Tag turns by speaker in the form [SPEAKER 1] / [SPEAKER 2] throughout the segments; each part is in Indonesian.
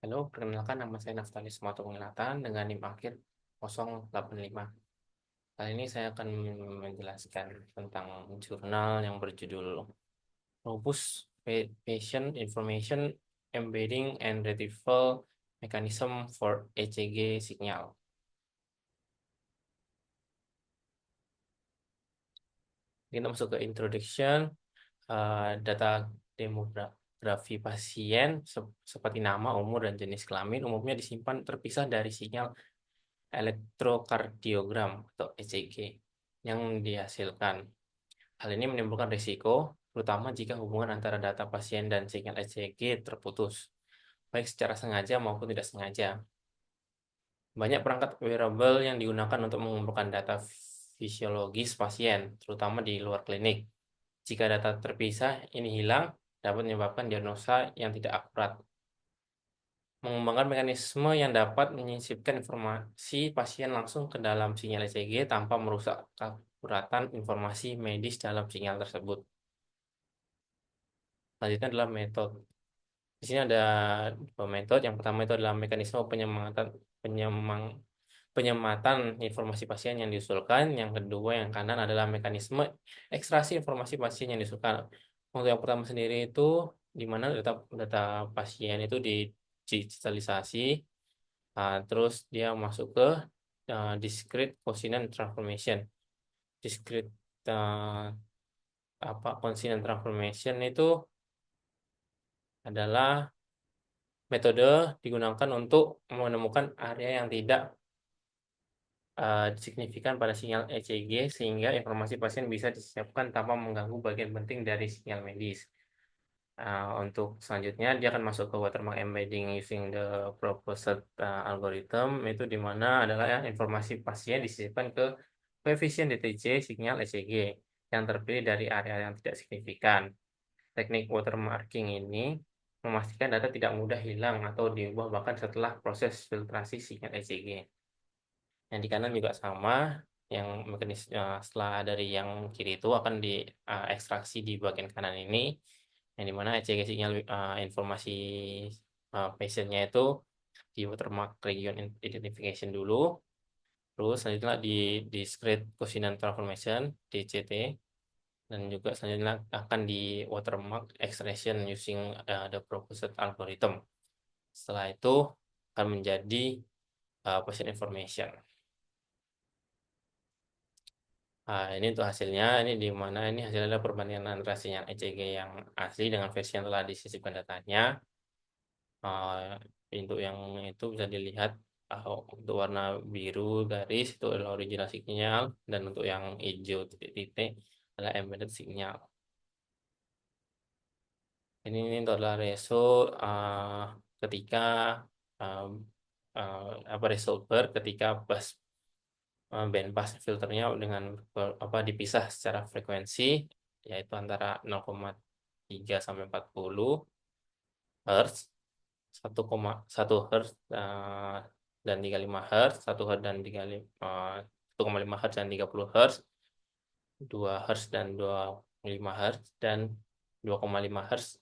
[SPEAKER 1] Halo, perkenalkan nama saya Naftali Sumatera dengan NIM akhir 085. Kali ini saya akan menjelaskan tentang jurnal yang berjudul Robust Patient Information Embedding and Retrieval Mechanism for ECG Signal. Kita masuk ke introduction. Data demografi pasien seperti nama, umur, dan jenis kelamin umumnya disimpan terpisah dari sinyal elektrokardiogram atau ECG yang dihasilkan. Hal ini menimbulkan risiko, terutama jika hubungan antara data pasien dan sinyal ECG terputus, baik secara sengaja maupun tidak sengaja. Banyak perangkat wearable yang digunakan untuk mengumpulkan data fisiologis pasien, terutama di luar klinik. Jika data terpisah ini hilang, dapat menyebabkan diagnosa yang tidak akurat. Mengembangkan mekanisme yang dapat menyisipkan informasi pasien langsung ke dalam sinyal ECG tanpa merusak keakuratan informasi medis dalam sinyal tersebut. Selanjutnya adalah metode. Di sini ada dua metode. Yang pertama itu adalah mekanisme penyematan informasi pasien yang diusulkan. Yang kedua, yang kanan adalah mekanisme ekstraksi informasi pasien yang diusulkan. Untuk yang pertama sendiri itu di mana data data pasien itu digitalisasi. Terus dia masuk ke discrete consonant transformation. Discrete uh, consonant transformation itu adalah metode digunakan untuk menemukan area yang tidak signifikan pada sinyal ECG sehingga informasi pasien bisa disiapkan tanpa mengganggu bagian penting dari sinyal medis. Untuk selanjutnya dia akan masuk ke watermark embedding using the proposed algorithm, itu di mana adalah informasi pasien disisipkan ke koefisien DTC sinyal ECG yang terpilih dari area yang tidak signifikan. Teknik watermarking ini memastikan data tidak mudah hilang atau diubah bahkan setelah proses filtrasi sinyal ECG. Yang di kanan juga sama, yang mekanisme setelah dari yang kiri itu akan diekstraksi di bagian kanan ini, yang dimana ECG sinyal informasi patientnya itu di watermark region identification dulu, terus selanjutnya di discrete consonant transformation DCT, dan juga selanjutnya akan di watermark extraction using the proposed algorithm. Setelah itu akan menjadi patient information. Ini untuk hasilnya, ini di mana ini hasilnya adalah perbandingan antara sinyal ECG yang asli dengan versi yang telah disisipkan datanya. Untuk yang itu bisa dilihat untuk warna biru garis itu adalah original sinyal, dan untuk yang hijau titik-titik adalah embedded signal. Ini itu adalah result ketika uh, apa result ketika pas bandpass filternya dengan dipisah secara frekuensi, yaitu antara 0,3 sampai 40 Hz, 1,1 Hz dan 35 Hz, 1 Hz dan 1,5 Hz dan 30 Hz, 2 Hz dan 25 Hz, dan 2,5 Hz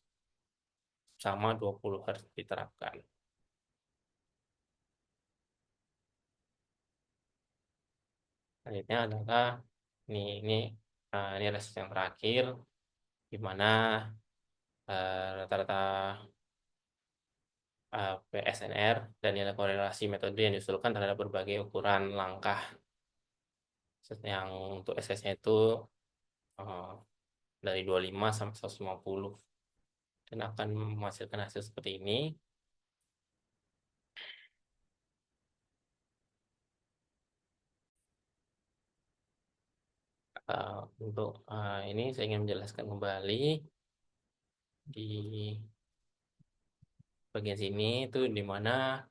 [SPEAKER 1] sama 20 Hz diterapkan. Selanjutnya adalah ini ini result yang terakhir, di mana rata-rata PSNR dan nilai korelasi metode yang diusulkan terhadap berbagai ukuran langkah. Yang untuk SS-nya itu uh, dari 25 sampai 150 dan akan menghasilkan hasil seperti ini. Untuk ini saya ingin menjelaskan kembali di bagian sini itu di mana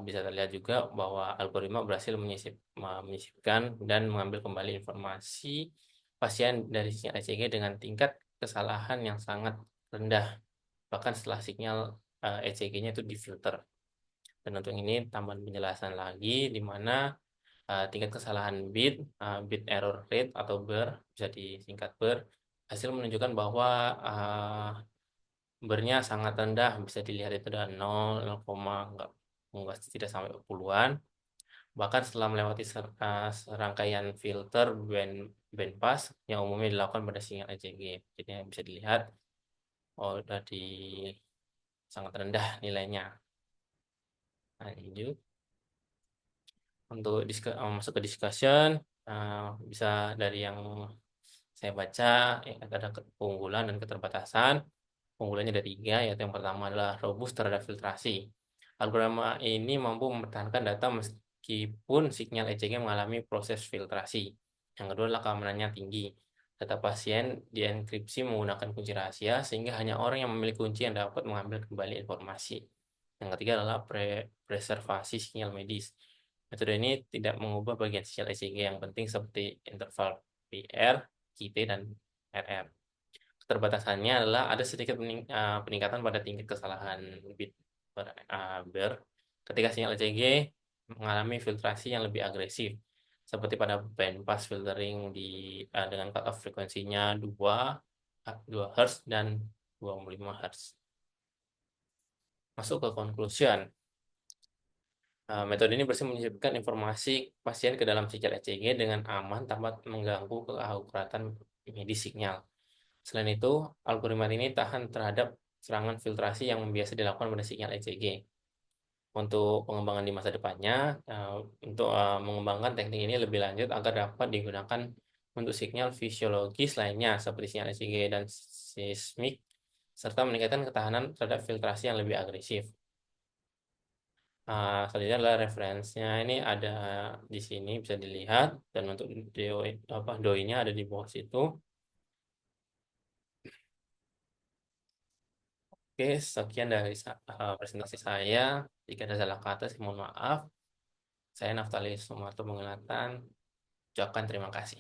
[SPEAKER 1] bisa terlihat juga bahwa algoritma berhasil menyisipkan dan mengambil kembali informasi pasien dari sinyal ECG dengan tingkat kesalahan yang sangat rendah, bahkan setelah sinyal ECG-nya itu difilter. Dan untuk ini tambahan penjelasan lagi di mana tingkat kesalahan bit error rate atau BER, bisa disingkat BER, hasil menunjukkan bahwa bernya sangat rendah, bisa dilihat itu ada 0, 0, enggak tidak sampai puluhan. Bahkan setelah melewati serangkaian filter bandpass yang umumnya dilakukan pada sinyal ECG. Jadi yang bisa dilihat, oh udah di sangat rendah nilainya. Lanjut untuk masuk ke discussion, bisa dari yang saya baca, ya, ada keunggulan dan keterbatasan. Keunggulannya ada tiga, yaitu yang pertama adalah robust terhadap filtrasi. Algoritma ini mampu mempertahankan data meskipun sinyal ECG mengalami proses filtrasi. Yang kedua adalah keamanannya tinggi. Data pasien dienkripsi menggunakan kunci rahasia, sehingga hanya orang yang memiliki kunci yang dapat mengambil kembali informasi. Yang ketiga adalah preservasi sinyal medis. Metode ini tidak mengubah bagian sinyal ECG yang penting seperti interval PR, QT, dan RR. Keterbatasannya adalah ada sedikit peningkatan pada tingkat kesalahan bit ber ketika sinyal ECG mengalami filtrasi yang lebih agresif, seperti pada bandpass filtering dengan cutoff frekuensinya 2 Hz dan 25 Hz. Masuk ke conclusion. Metode ini bersih menyisipkan informasi pasien ke dalam sinyal ECG dengan aman tanpa mengganggu keakuratan medis sinyal. Selain itu, algoritma ini tahan terhadap serangan filtrasi yang biasa dilakukan pada sinyal ECG. Untuk pengembangan di masa depannya, untuk mengembangkan teknik ini lebih lanjut agar dapat digunakan untuk sinyal fisiologis lainnya seperti sinyal ECG dan seismik, serta meningkatkan ketahanan terhadap filtrasi yang lebih agresif. Selanjutnya adalah referensinya, ini ada di sini bisa dilihat, dan untuk doi-nya ada di bawah situ. Oke, sekian dari presentasi saya. Jika ada salah kata, saya mohon maaf. Saya Naftali Sumarto Mengelatan. Ucapkan terima kasih.